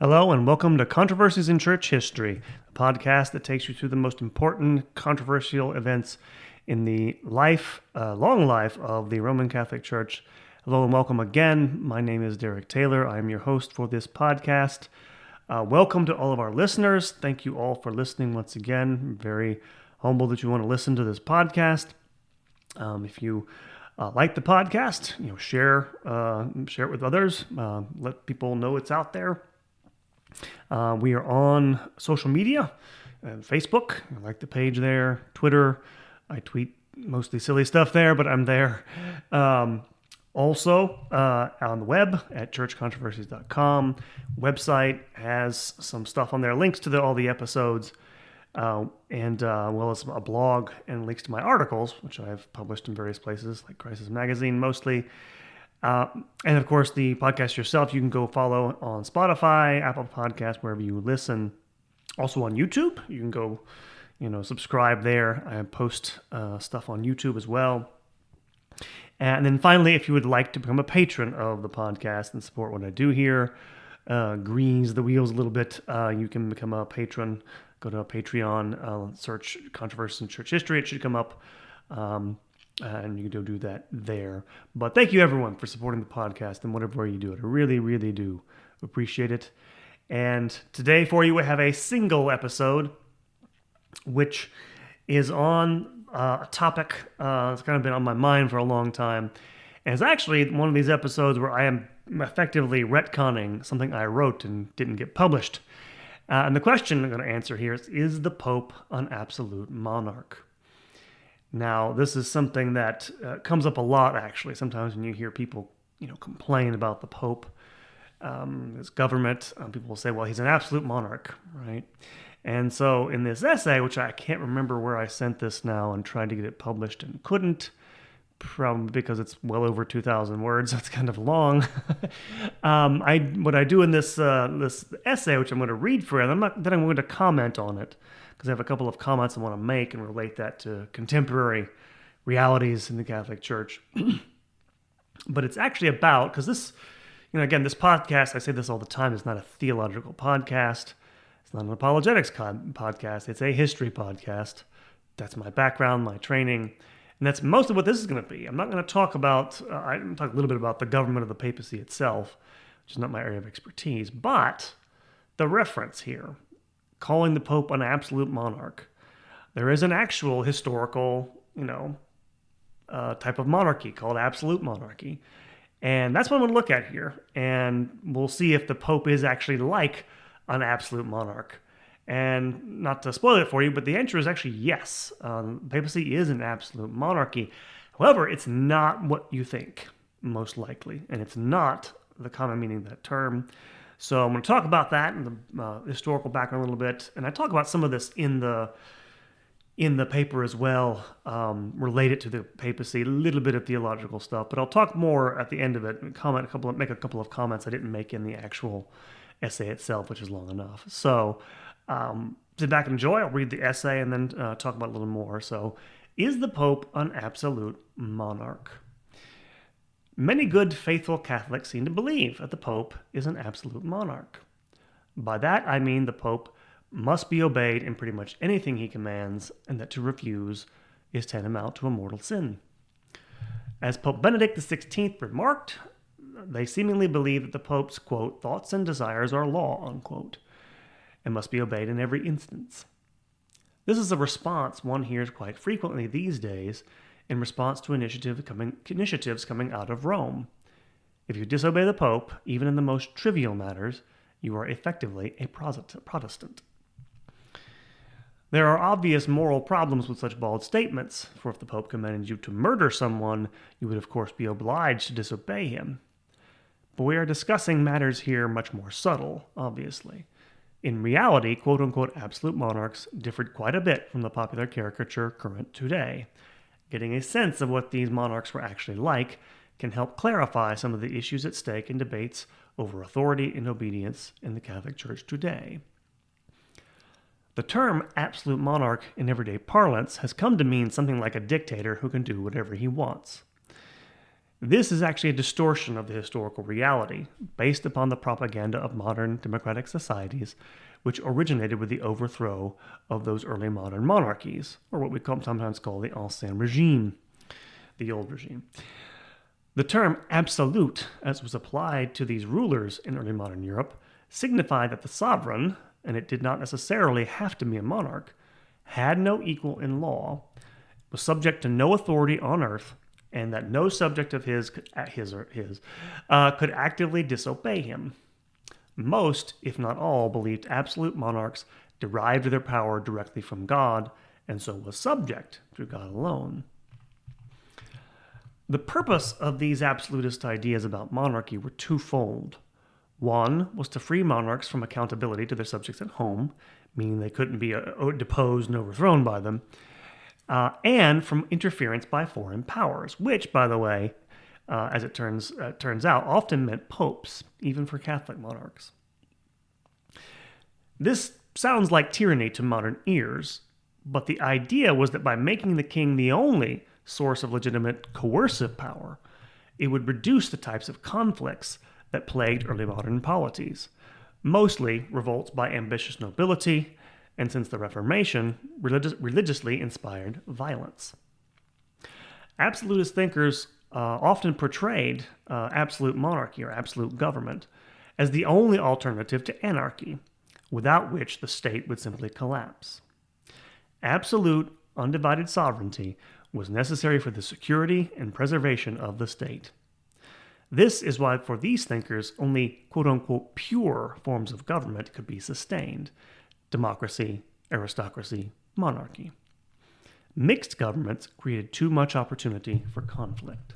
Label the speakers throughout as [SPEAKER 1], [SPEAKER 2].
[SPEAKER 1] Hello and welcome to Controversies in Church History, a podcast that takes you through the most important controversial events in the long life of the Roman Catholic Church. Hello and welcome again. My name is Derek Taylor. I am your host for this podcast. Welcome to all of our listeners. Thank you all for listening once again. I'm very humbled that you want to listen to this podcast. If you like the podcast, share it with others. Let people know it's out there. We are on social media, Facebook, I like the page there, Twitter. I tweet mostly silly stuff there, but I'm there. Also, on the web at churchcontroversies.com. Website has some stuff on there, links to all the episodes, and well as a blog and links to my articles, which I've published in various places, like Crisis Magazine mostly. And of course, the podcast yourself, you can go follow on Spotify, Apple Podcasts, wherever you listen. Also on YouTube, you can go, subscribe there. I post stuff on YouTube as well. And then finally, if you would like to become a patron of the podcast and support what I do here, grease the wheels a little bit, you can become a patron. Go to Patreon, search Controversies in Church History. It should come up. And you can go do that there. But thank you, everyone, for supporting the podcast and whatever you do it. I really, really do appreciate it. And today for you, we have a single episode, which is on a topic that's kind of been on my mind for a long time. And it's actually one of these episodes where I am effectively retconning something I wrote and didn't get published. And the question I'm going to answer here is the Pope an absolute monarch? Now, this is something that comes up a lot, actually. Sometimes when you hear people, complain about the Pope, his government, people will say, well, he's an absolute monarch, right? And so in this essay, which I can't remember where I sent this now and tried to get it published and couldn't, probably because it's well over 2,000 words, so it's kind of long. What I do in this essay, which I'm going to read for you, I'm going to comment on it, because I have a couple of comments I want to make and relate that to contemporary realities in the Catholic Church. But it's actually about, because this, again, this podcast, I say this all the time, it's not a theological podcast. It's not an apologetics podcast. It's a history podcast. That's my background, my training. And that's most of what this is going to be. I'm not going to talk about, I'm going to talk a little bit about the government of the papacy itself, which is not my area of expertise, but the reference here, calling the Pope an absolute monarch. There is an actual historical, type of monarchy called absolute monarchy. And that's what I'm going to look at here. And we'll see if the Pope is actually like an absolute monarch. And not to spoil it for you, but the answer is actually yes. Papacy is an absolute monarchy. However, it's not what you think, most likely. And it's not the common meaning of that term. So I'm going to talk about that and the historical background a little bit. And I talk about some of this in the paper as well, related to the papacy, a little bit of theological stuff. But I'll talk more at the end of it and make a couple of comments I didn't make in the actual essay itself, which is long enough. So sit back and enjoy. I'll read the essay and then talk about it a little more. So, is the Pope an absolute monarch? Many good, faithful Catholics seem to believe that the Pope is an absolute monarch. By that, I mean the Pope must be obeyed in pretty much anything he commands, and that to refuse is tantamount to a mortal sin. As Pope Benedict XVI remarked, they seemingly believe that the Pope's, quote, thoughts and desires are law, unquote, and must be obeyed in every instance. This is a response one hears quite frequently these days in response to initiatives coming out of Rome. If you disobey the Pope, even in the most trivial matters, you are effectively a Protestant. There are obvious moral problems with such bald statements, for if the Pope commanded you to murder someone, you would of course be obliged to disobey him. But we are discussing matters here much more subtle, obviously. In reality, quote-unquote absolute monarchs differed quite a bit from the popular caricature current today. Getting a sense of what these monarchs were actually like can help clarify some of the issues at stake in debates over authority and obedience in the Catholic Church today. The term absolute monarch in everyday parlance has come to mean something like a dictator who can do whatever he wants. This is actually a distortion of the historical reality, based upon the propaganda of modern democratic societies, which originated with the overthrow of those early modern monarchies, or what we sometimes call the ancien regime, the old regime. The term absolute, as was applied to these rulers in early modern Europe, signified that the sovereign, and it did not necessarily have to be a monarch, had no equal in law, was subject to no authority on earth, and that no subject of his could actively disobey him. Most, if not all, believed absolute monarchs derived their power directly from God, and so was subject to God alone. The purpose of these absolutist ideas about monarchy were twofold. One was to free monarchs from accountability to their subjects at home, meaning they couldn't be deposed and overthrown by them, and from interference by foreign powers, which, by the way, as it turns out, often meant popes, even for Catholic monarchs. This sounds like tyranny to modern ears, but the idea was that by making the king the only source of legitimate coercive power, it would reduce the types of conflicts that plagued early modern polities, mostly revolts by ambitious nobility, and since the Reformation, religiously inspired violence. Absolutist thinkers often portrayed absolute monarchy or absolute government as the only alternative to anarchy, without which the state would simply collapse. Absolute, undivided sovereignty was necessary for the security and preservation of the state. This is why, for these thinkers, only quote-unquote pure forms of government could be sustained: democracy, aristocracy, monarchy. Mixed governments created too much opportunity for conflict.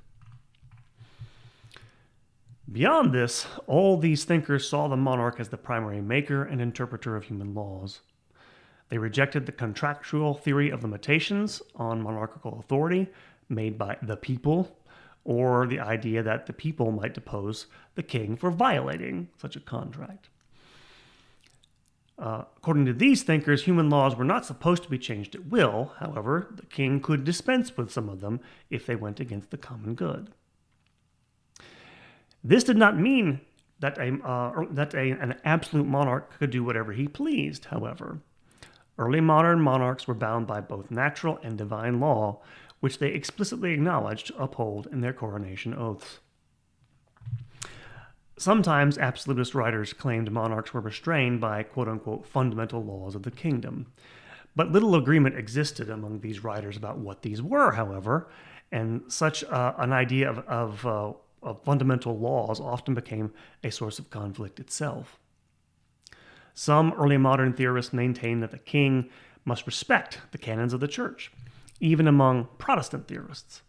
[SPEAKER 1] Beyond this, all these thinkers saw the monarch as the primary maker and interpreter of human laws. They rejected the contractual theory of limitations on monarchical authority made by the people, or the idea that the people might depose the king for violating such a contract. According to these thinkers, human laws were not supposed to be changed at will. However, the king could dispense with some of them if they went against the common good. This did not mean that an absolute monarch could do whatever he pleased, however. Early modern monarchs were bound by both natural and divine law, which they explicitly acknowledged to uphold in their coronation oaths. Sometimes absolutist writers claimed monarchs were restrained by quote-unquote fundamental laws of the kingdom. But little agreement existed among these writers about what these were, however, and such an idea of fundamental laws often became a source of conflict itself. Some early modern theorists maintained that the king must respect the canons of the church, even among Protestant theorists.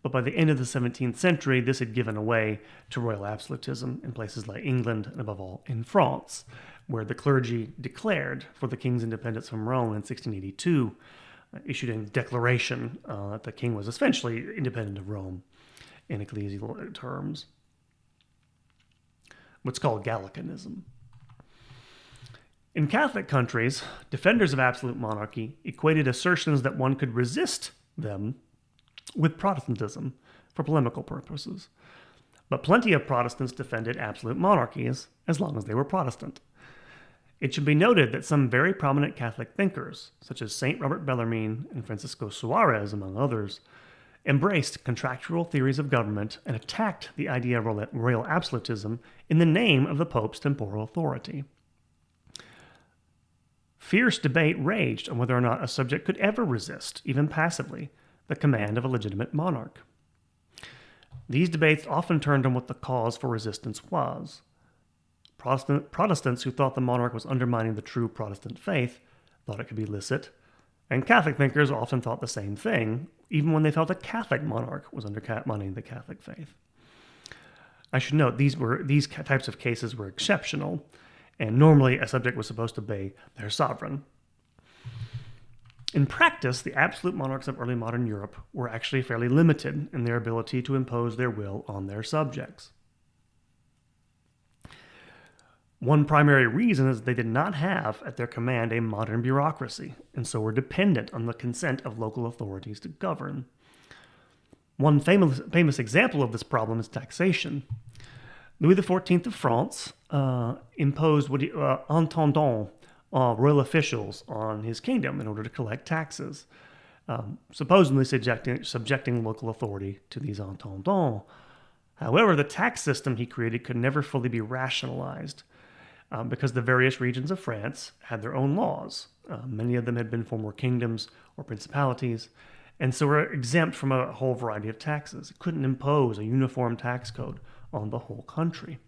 [SPEAKER 1] But by the end of the 17th century, this had given way to royal absolutism in places like England and, above all, in France, where the clergy declared for the king's independence from Rome in 1682, issued a declaration that the king was essentially independent of Rome in ecclesial terms. What's called Gallicanism. In Catholic countries, defenders of absolute monarchy equated assertions that one could resist them with Protestantism for polemical purposes. But plenty of Protestants defended absolute monarchies as long as they were Protestant. It should be noted that some very prominent Catholic thinkers, such as St. Robert Bellarmine and Francisco Suarez, among others, embraced contractual theories of government and attacked the idea of royal absolutism in the name of the Pope's temporal authority. Fierce debate raged on whether or not a subject could ever resist, even passively, the command of a legitimate monarch. These debates often turned on what the cause for resistance was. Protestants who thought the monarch was undermining the true Protestant faith thought it could be licit, and Catholic thinkers often thought the same thing, even when they felt a Catholic monarch was undermining the Catholic faith. I should note these types of cases were exceptional, and normally a subject was supposed to obey their sovereign. In practice, the absolute monarchs of early modern Europe were actually fairly limited in their ability to impose their will on their subjects. One primary reason is they did not have at their command a modern bureaucracy, and so were dependent on the consent of local authorities to govern. One famous example of this problem is taxation. Louis XIV of France imposed intendants, royal officials, on his kingdom in order to collect taxes, supposedly subjecting local authority to these intendants. However, the tax system he created could never fully be rationalized because the various regions of France had their own laws. Many of them had been former kingdoms or principalities, and so were exempt from a whole variety of taxes. It couldn't impose a uniform tax code on the whole country.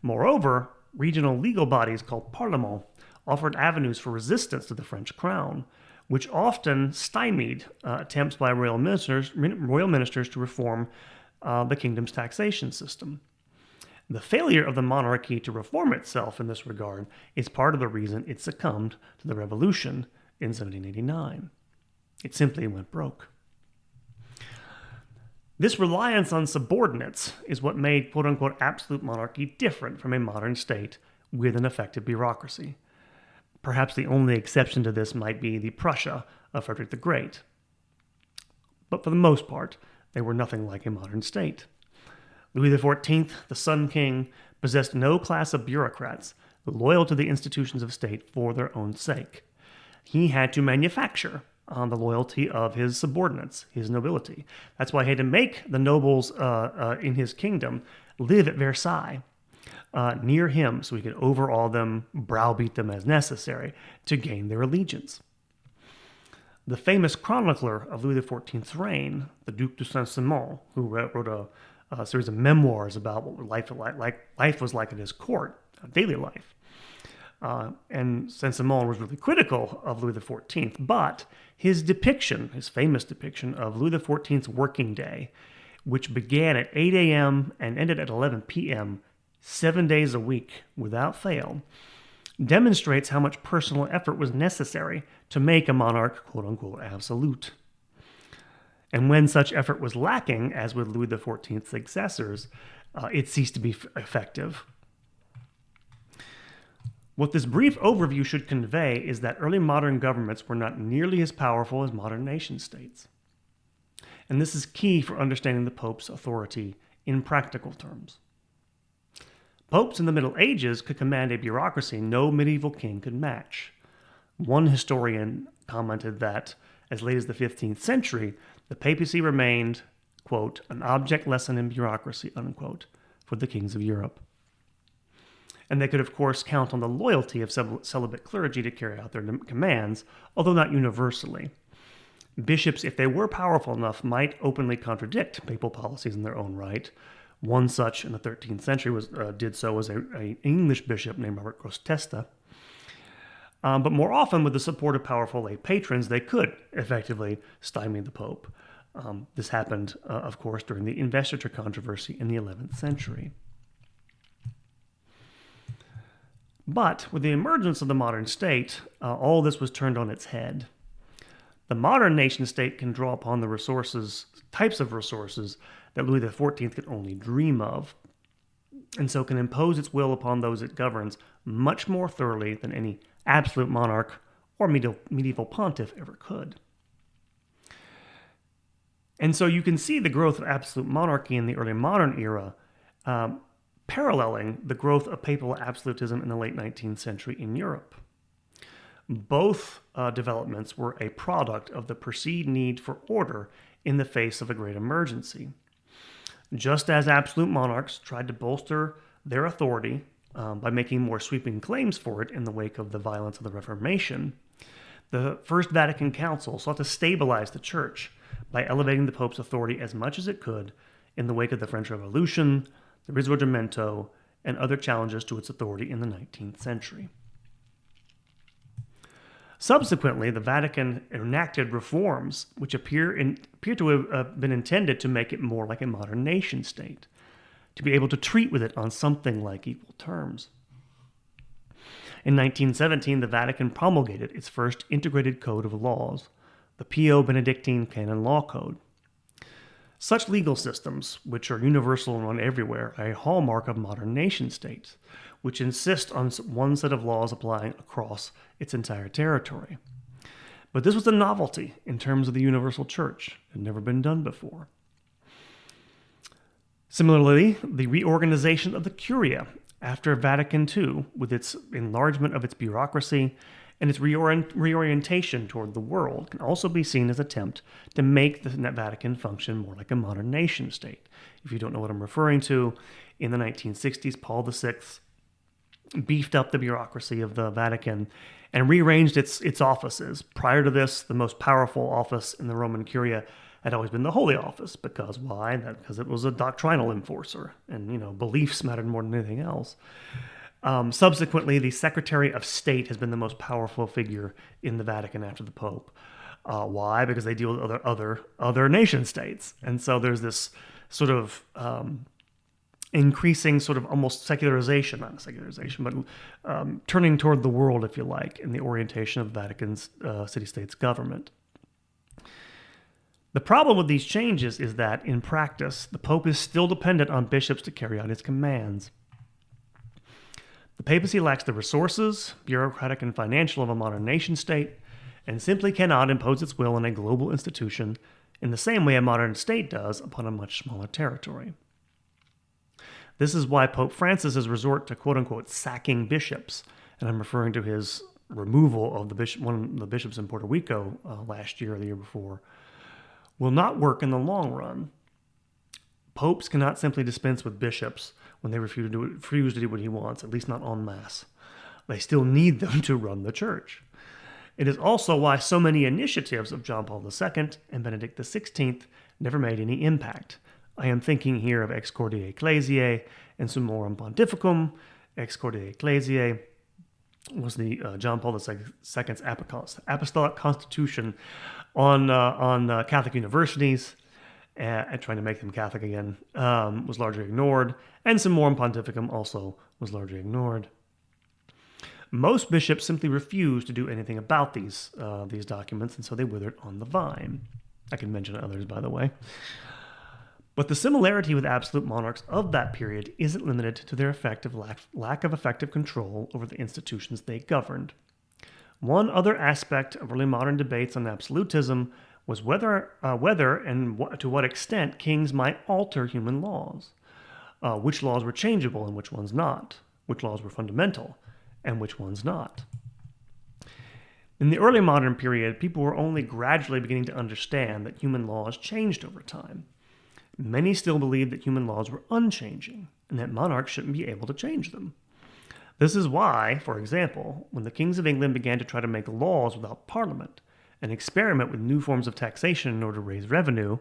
[SPEAKER 1] Moreover, regional legal bodies called parlements offered avenues for resistance to the French crown, which often stymied attempts by royal ministers to reform the kingdom's taxation system. The failure of the monarchy to reform itself in this regard is part of the reason it succumbed to the revolution in 1789. It simply went broke. This reliance on subordinates is what made quote-unquote absolute monarchy different from a modern state with an effective bureaucracy. Perhaps the only exception to this might be the Prussia of Frederick the Great. But for the most part, they were nothing like a modern state. Louis XIV, the Sun King, possessed no class of bureaucrats loyal to the institutions of state for their own sake. He had to manufacture the loyalty of his subordinates, his nobility. That's why he had to make the nobles in his kingdom live at Versailles, near him, so he could overawe them, browbeat them as necessary to gain their allegiance. The famous chronicler of Louis XIV's reign, the Duc de Saint-Simon, who wrote a series of memoirs about what life was like at his court, daily life. And Saint-Simon was really critical of Louis XIV, but his famous depiction of Louis XIV's working day, which began at 8 a.m. and ended at 11 p.m., 7 days a week without fail, demonstrates how much personal effort was necessary to make a monarch quote-unquote absolute. And when such effort was lacking, as with Louis XIV's successors, it ceased to be effective. What this brief overview should convey is that early modern governments were not nearly as powerful as modern nation-states. And this is key for understanding the Pope's authority in practical terms. Popes in the Middle Ages could command a bureaucracy no medieval king could match. One historian commented that, as late as the 15th century, the papacy remained, quote, an object lesson in bureaucracy, unquote, for the kings of Europe. And they could, of course, count on the loyalty of celibate clergy to carry out their commands, although not universally. Bishops, if they were powerful enough, might openly contradict papal policies in their own right. One such in the 13th century did so was an English bishop named Robert Grosseteste. But more often, with the support of powerful lay patrons, they could effectively stymie the Pope. This happened, of course, during the investiture controversy in the 11th century. But with the emergence of the modern state, all this was turned on its head. The modern nation-state can draw upon the types of resources that Louis XIV could only dream of, and so can impose its will upon those it governs much more thoroughly than any absolute monarch or medieval pontiff ever could. And so you can see the growth of absolute monarchy in the early modern era paralleling the growth of papal absolutism in the late 19th century in Europe. Both developments were a product of the perceived need for order in the face of a great emergency. Just as absolute monarchs tried to bolster their authority by making more sweeping claims for it in the wake of the violence of the Reformation, the First Vatican Council sought to stabilize the Church by elevating the Pope's authority as much as it could in the wake of the French Revolution, the Risorgimento, and other challenges to its authority in the 19th century. Subsequently, the Vatican enacted reforms which appear to have been intended to make it more like a modern nation-state, to be able to treat with it on something like equal terms. In 1917, the Vatican promulgated its first integrated code of laws, the Pio Benedictine Canon Law Code. Such legal systems, which are universal and run everywhere, are a hallmark of modern nation-states, which insist on one set of laws applying across its entire territory. But this was a novelty in terms of the universal church. It had never been done before. Similarly, the reorganization of the Curia after Vatican II, with its enlargement of its bureaucracy and its reorientation toward the world, can also be seen as an attempt to make the Vatican function more like a modern nation state. If you don't know what I'm referring to, in the 1960s, Paul VI beefed up the bureaucracy of the Vatican and rearranged its offices. Prior to this, the most powerful office in the Roman Curia had always been the Holy Office. Because why? Because it was a doctrinal enforcer, and beliefs mattered more than anything else. Subsequently, the Secretary of State has been the most powerful figure in the Vatican after the Pope. Why? Because they deal with other nation states, and so there's this sort of increasing sort of almost secularization, not secularization, but turning toward the world, if you like, in the orientation of Vatican's city-states government. The problem with these changes is that, in practice, the Pope is still dependent on bishops to carry out his commands. The papacy lacks the resources, bureaucratic and financial, of a modern nation-state, and simply cannot impose its will on a global institution in the same way a modern state does upon a much smaller territory. This is why Pope Francis's resort to quote-unquote sacking bishops, and I'm referring to his removal of one of the bishops in Puerto Rico last year or the year before, will not work in the long run. Popes cannot simply dispense with bishops when they refuse to do what he wants, at least not en masse. They still need them to run the church. It is also why so many initiatives of John Paul II and Benedict XVI never made any impact. I am thinking here of Ex Cordie Ecclesiae and Summorum Pontificum. Ex Cordie Ecclesiae was the John Paul II's apostolic constitution on Catholic universities, and trying to make them Catholic again, was largely ignored, and Summorum Pontificum also was largely ignored. Most bishops simply refused to do anything about these documents, and so they withered on the vine. I can mention others, by the way. But the similarity with absolute monarchs of that period isn't limited to their lack of effective control over the institutions they governed. One other aspect of early modern debates on absolutism was whether and to what extent kings might alter human laws, which laws were changeable and which ones not, which laws were fundamental and which ones not. In the early modern period, people were only gradually beginning to understand that human laws changed over time. Many still believed that human laws were unchanging and that monarchs shouldn't be able to change them. This is why, for example, when the kings of England began to try to make laws without parliament and experiment with new forms of taxation in order to raise revenue,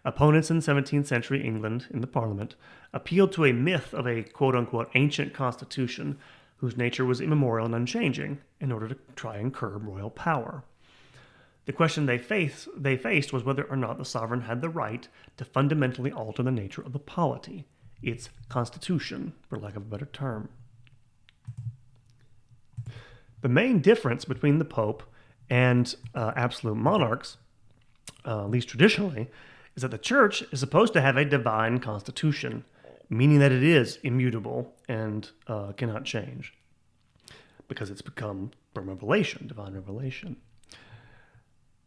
[SPEAKER 1] opponents in 17th century England in the parliament appealed to a myth of a quote-unquote ancient constitution whose nature was immemorial and unchanging in order to try and curb royal power. The question they faced was whether or not the sovereign had the right to fundamentally alter the nature of the polity, its constitution, for lack of a better term. The main difference between the Pope and absolute monarchs, at least traditionally, is that the Church is supposed to have a divine constitution, meaning that it is immutable and cannot change, because it's become from revelation, divine revelation.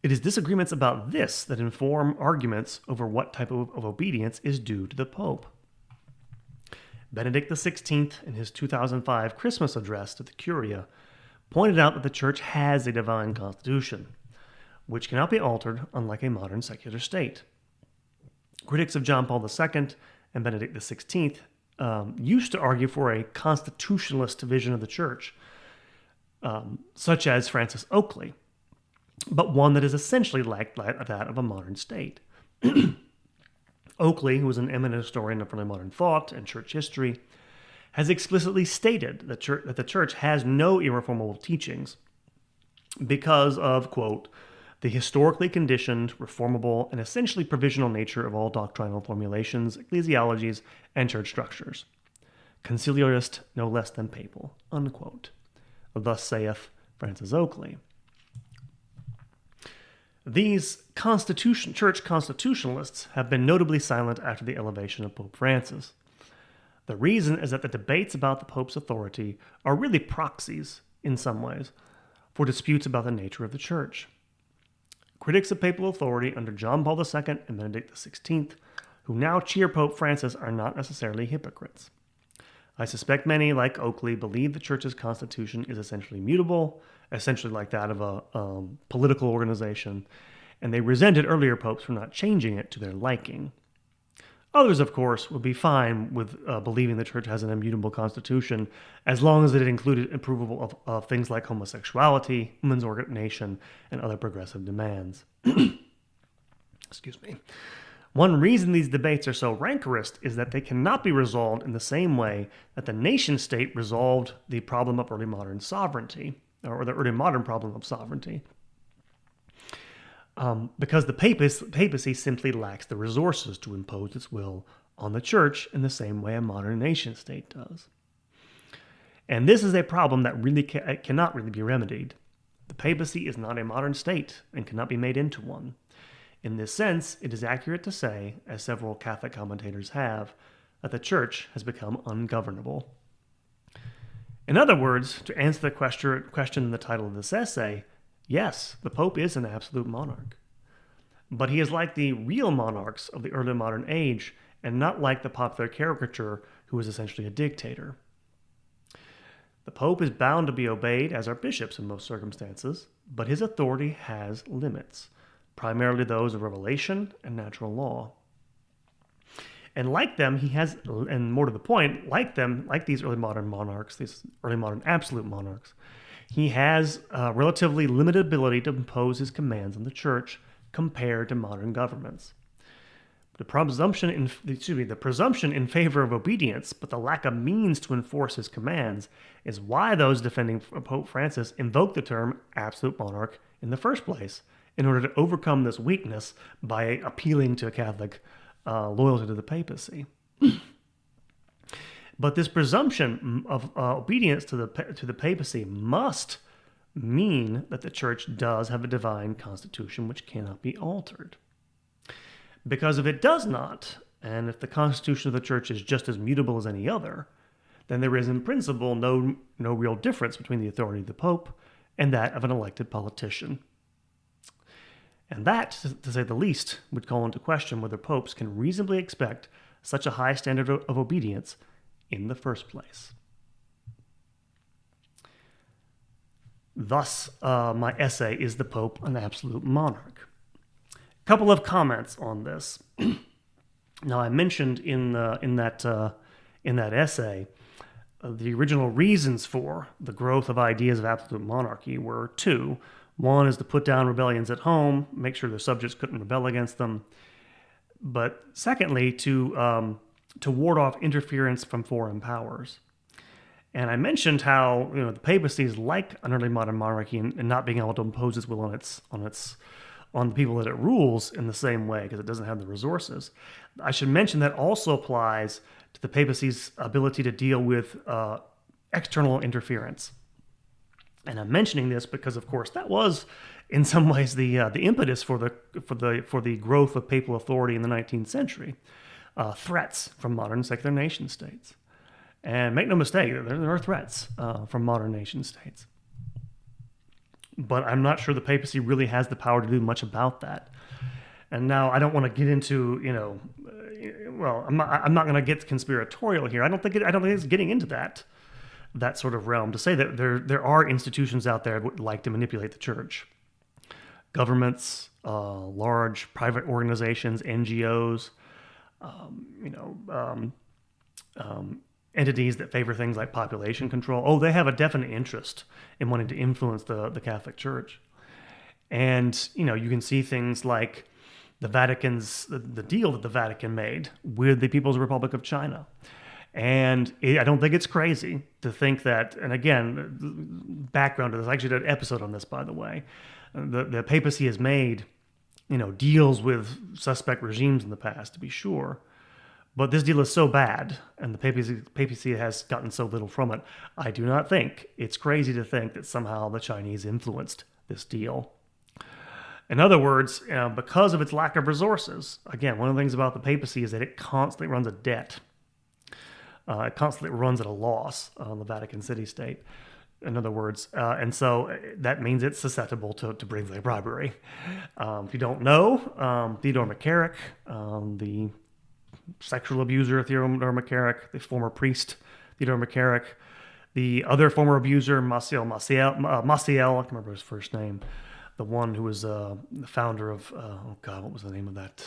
[SPEAKER 1] It is disagreements about this that inform arguments over what type of obedience is due to the Pope. Benedict XVI, in his 2005 Christmas address to the Curia, pointed out that the Church has a divine constitution, which cannot be altered, unlike a modern secular state. Critics of John Paul II and Benedict XVI used to argue for a constitutionalist vision of the Church, such as Francis Oakley, but one that is essentially like that of a modern state. Oakley, who was an eminent historian of early modern thought and church history, has explicitly stated that the church has no irreformable teachings because of, quote, the historically conditioned, reformable, and essentially provisional nature of all doctrinal formulations, ecclesiologies, and church structures. Conciliarist no less than papal, unquote. Thus saith Francis Oakley. These church constitutionalists have been notably silent after the elevation of Pope Francis. The reason is that the debates about the Pope's authority are really proxies, in some ways, for disputes about the nature of the Church. critics of papal authority under John Paul II and Benedict XVI, who now cheer Pope Francis, are not necessarily hypocrites. I suspect many, like Oakley, believe the Church's constitution is essentially mutable, essentially like that of a political organization, and they resented earlier popes for not changing it to their liking. Others, of course, would be fine with believing the Church has an immutable constitution as long as it included approval of things like homosexuality, women's ordination, and other progressive demands. Excuse me. One reason these debates are so rancorous is that they cannot be resolved in the same way that the nation-state resolved the problem of early modern sovereignty, or the early modern problem of sovereignty. Because the papacy simply lacks the resources to impose its will on the Church in the same way a modern nation-state does. And this is a problem that really cannot really be remedied. The papacy is not a modern state and cannot be made into one. In this sense, it is accurate to say, as several Catholic commentators have, that the Church has become ungovernable. In other words, to answer the question in the title of this essay, yes, the Pope is an absolute monarch. But he is like the real monarchs of the early modern age, and not like the popular caricature who is essentially a dictator. The Pope is bound to be obeyed, as are bishops in most circumstances, but his authority has limits, primarily those of revelation and natural law. And like them, he has, and more to the point, like them, like these early modern monarchs, these early modern absolute monarchs, he has a relatively limited ability to impose his commands on the Church compared to modern governments. The presumption in favor of obedience, but the lack of means to enforce his commands, is why those defending Pope Francis invoke the term absolute monarch in the first place, in order to overcome this weakness by appealing to Catholic loyalty to the papacy. But this presumption of obedience to the papacy must mean that the Church does have a divine constitution which cannot be altered. Because if it does not, and if the constitution of the Church is just as mutable as any other, then there is in principle no real difference between the authority of the Pope and that of an elected politician. And that, to say the least, would call into question whether popes can reasonably expect such a high standard of obedience in the first place. Thus, my essay, Is the Pope an Absolute Monarch? A couple of comments on this. Now, I mentioned in that essay the original reasons for the growth of ideas of absolute monarchy were two. One is to put down rebellions at home, make sure their subjects couldn't rebel against them. But secondly, to ward off interference from foreign powers. And I mentioned how the papacy is like an early modern monarchy in not being able to impose its will on the people that it rules in the same way because it doesn't have the resources. I should mention that also applies to the papacy's ability to deal with external interference. And I'm mentioning this because, of course, that was, in some ways, the impetus for the growth of papal authority in the 19th century. Threats from modern secular nation states, and make no mistake, there are threats from modern nation states. But I'm not sure the papacy really has the power to do much about that. And now I don't want to get into I'm not going to get conspiratorial here. I don't think it's getting into that sort of realm to say that there are institutions out there that would like to manipulate the Church. Governments, large private organizations, NGOs, entities that favor things like population control. Oh, they have a definite interest in wanting to influence the Catholic Church. And, you can see things like the deal that the Vatican made with the People's Republic of China. And I don't think it's crazy to think that, and again, background to this, I actually did an episode on this, by the way. The papacy has made, deals with suspect regimes in the past, to be sure. But this deal is so bad, and the papacy has gotten so little from it, I do not think it's crazy to think that somehow the Chinese influenced this deal. In other words, because of its lack of resources, again, one of the things about the papacy is that it constantly runs a debt. It constantly runs at a loss on the Vatican City State. in other words. And so that means it's susceptible to things like bribery. If you don't know, Theodore McCarrick, the sexual abuser Theodore McCarrick, the former priest Theodore McCarrick, the other former abuser Maciel, I can't remember his first name, the one who was the founder of, oh God, what was the name of that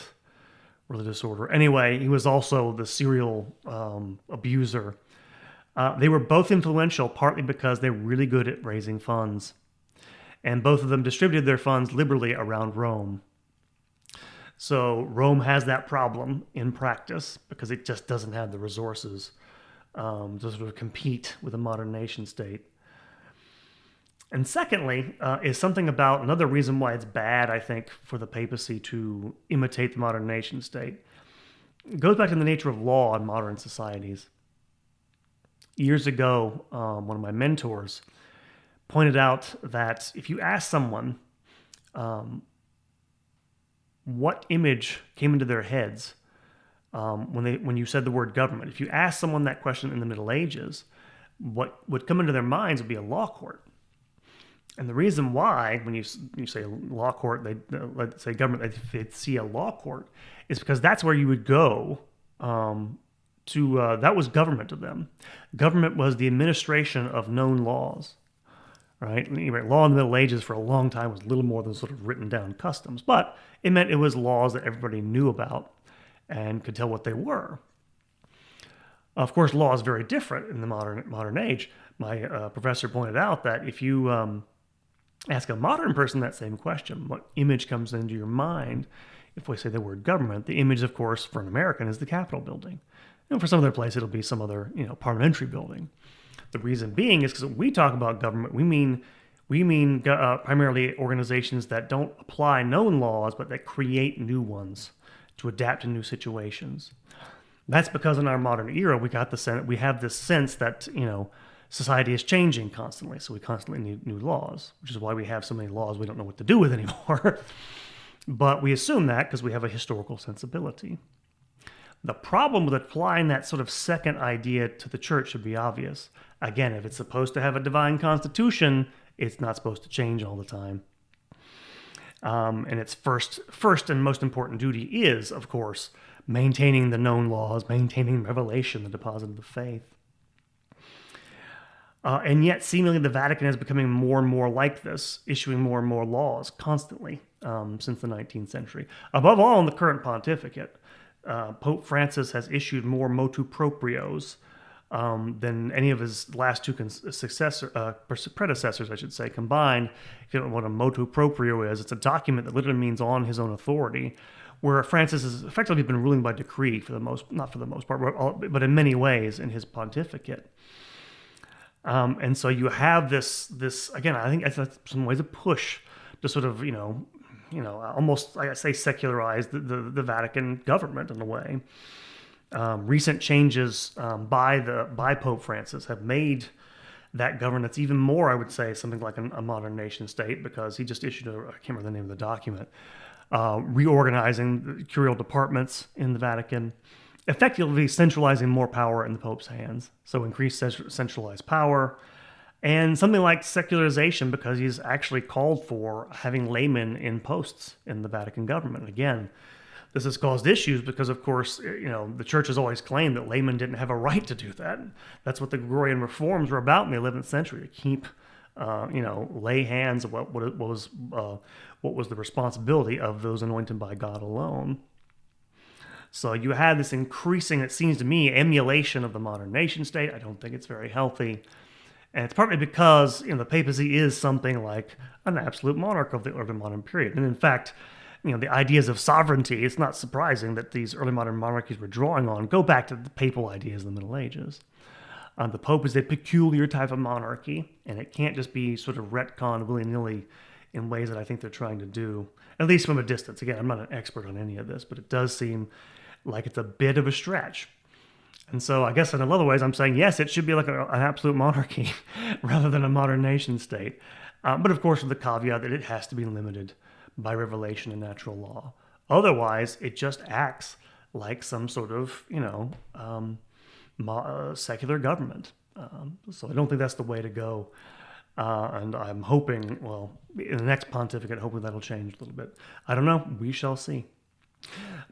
[SPEAKER 1] religious order? Anyway, he was also the serial abuser. They were both influential, partly because they were really good at raising funds. And both of them distributed their funds liberally around Rome. So Rome has that problem in practice because it just doesn't have the resources to sort of compete with a modern nation state. And secondly, is something about another reason why it's bad, I think, for the papacy to imitate the modern nation state. It goes back to the nature of law in modern societies. Years ago, one of my mentors pointed out that if you ask someone what image came into their heads when you said the word government, if you ask someone that question in the Middle Ages, what would come into their minds would be a law court. And the reason why, when you say law court, let's say government, they'd see a law court, is because that's where you would go that was government to them. Government was the administration of known laws, right? Law in the Middle Ages for a long time was little more than sort of written down customs, but it meant it was laws that everybody knew about and could tell what they were. Of course, law is very different in the modern age. My professor pointed out that if you ask a modern person that same question, what image comes into your mind if we say the word government? The image, of course, for an American is the Capitol building. And for some other place, it'll be some other, parliamentary building. The reason being is because when we talk about government, we mean primarily organizations that don't apply known laws, but that create new ones to adapt to new situations. That's because in our modern era, we have this sense that, society is changing constantly, so we constantly need new laws, which is why we have so many laws we don't know what to do with anymore. But we assume that because we have a historical sensibility. The problem with applying that sort of second idea to the church should be obvious. Again, if it's supposed to have a divine constitution, it's not supposed to change all the time. And its first and most important duty is, of course, maintaining the known laws, maintaining revelation, the deposit of the faith. And yet, seemingly, the Vatican is becoming more and more like this, issuing more and more laws constantly since the 19th century. Above all, in the current pontificate, Pope Francis has issued more motu proprios than any of his last two predecessors, I should say, combined. If you don't know what a motu proprio is, it's a document that literally means on his own authority, where Francis has effectively been ruling by decree not for the most part, but in many ways in his pontificate. And so you have this again, I think that's some ways a push to sort of, almost, like I say, secularize the Vatican government in a way. Recent changes by Pope Francis have made that governance even more, I would say, something like a modern nation state, because he just issued I can't remember the name of the document, reorganizing the curial departments in the Vatican, effectively centralizing more power in the Pope's hands. So increased centralized power, and something like secularization, because he's actually called for having laymen in posts in the Vatican government. Again, this has caused issues because, of course, the church has always claimed that laymen didn't have a right to do that. That's what the Gregorian reforms were about in the 11th century, to keep, lay hands of what was the responsibility of those anointed by God alone. So you had this increasing, it seems to me, emulation of the modern nation state. I don't think it's very healthy. And it's partly because the papacy is something like an absolute monarch of the early modern period. And in fact, the ideas of sovereignty, it's not surprising that these early modern monarchies were drawing on go back to the papal ideas of the Middle Ages. The Pope is a peculiar type of monarchy, and it can't just be sort of retconned willy-nilly in ways that I think they're trying to do, at least from a distance. Again, I'm not an expert on any of this, but it does seem like it's a bit of a stretch. And so I guess in a lot of ways I'm saying, yes, it should be like an absolute monarchy rather than a modern nation state. But of course with the caveat that it has to be limited by revelation and natural law. Otherwise, it just acts like some sort of, secular government. So I don't think that's the way to go. And I'm hoping, well, in the next pontificate, hopefully that'll change a little bit. I don't know. We shall see.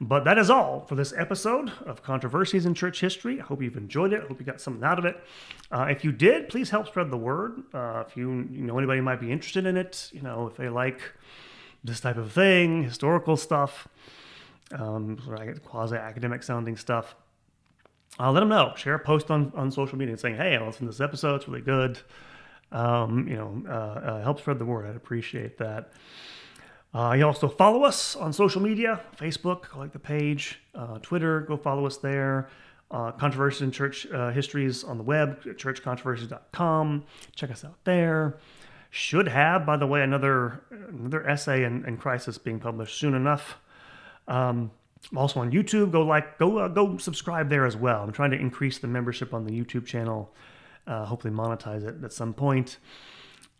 [SPEAKER 1] But that is all for this episode of Controversies in Church History. I hope you've enjoyed it. I hope you got something out of it. If you did, please help spread the word. If you know anybody who might be interested in it, if they like this type of thing, historical stuff, quasi-academic sounding stuff, let them know. Share a post on social media saying, hey, I listened to this episode. It's really good. Help spread the word. I'd appreciate that. You also follow us on social media, Facebook, go like the page, Twitter, go follow us there. Controversies in Church Histories on the web, churchcontroversies.com. Check us out there. Should have, by the way, another essay in Crisis being published soon enough. Also on YouTube, go subscribe there as well. I'm trying to increase the membership on the YouTube channel, hopefully monetize it at some point.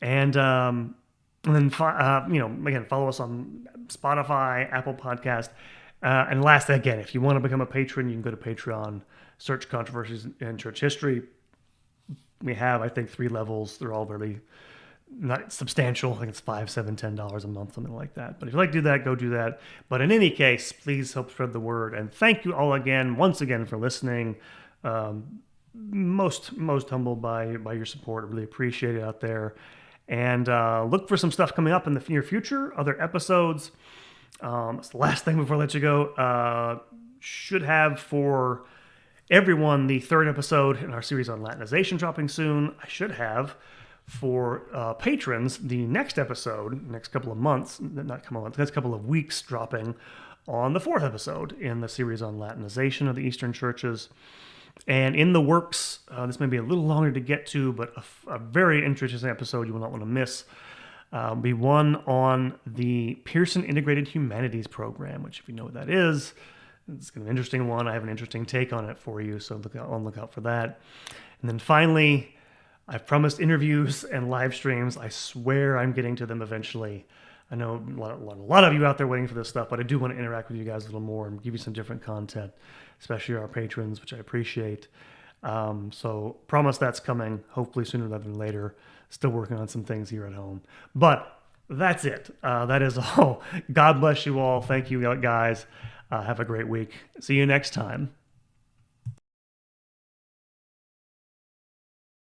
[SPEAKER 1] And then, again, follow us on Spotify, Apple Podcast. And last, again, if you want to become a patron, you can go to Patreon, search Controversies in Church History. We have, I think, 3 levels. They're all really not substantial. I think it's $5, $7, $10 a month, something like that. But if you'd like to do that, go do that. But in any case, please help spread the word. And thank you all once again, for listening. Most humbled by your support. I really appreciate it out there. And look for some stuff coming up in the near future, other episodes. That's the last thing before I let you go. Should have for everyone the 3rd episode in our series on Latinization dropping soon. I should have for patrons the next episode, next couple of months, next couple of weeks, dropping on the 4th episode in the series on Latinization of the Eastern churches. And in the works, this may be a little longer to get to, but a very interesting episode you will not want to miss. Be one on the Pearson Integrated Humanities Program, which, if you know what that is, it's an interesting one. I have an interesting take on it for you, so look out for that. And then finally, I've promised interviews and live streams. I swear I'm getting to them eventually. I know a lot of you out there waiting for this stuff, but I do want to interact with you guys a little more and give you some different content, especially our patrons, which I appreciate. So promise that's coming, hopefully sooner rather than later. Still working on some things here at home. But that's it. That is all. God bless you all. Thank you, guys. Have a great week. See you next time.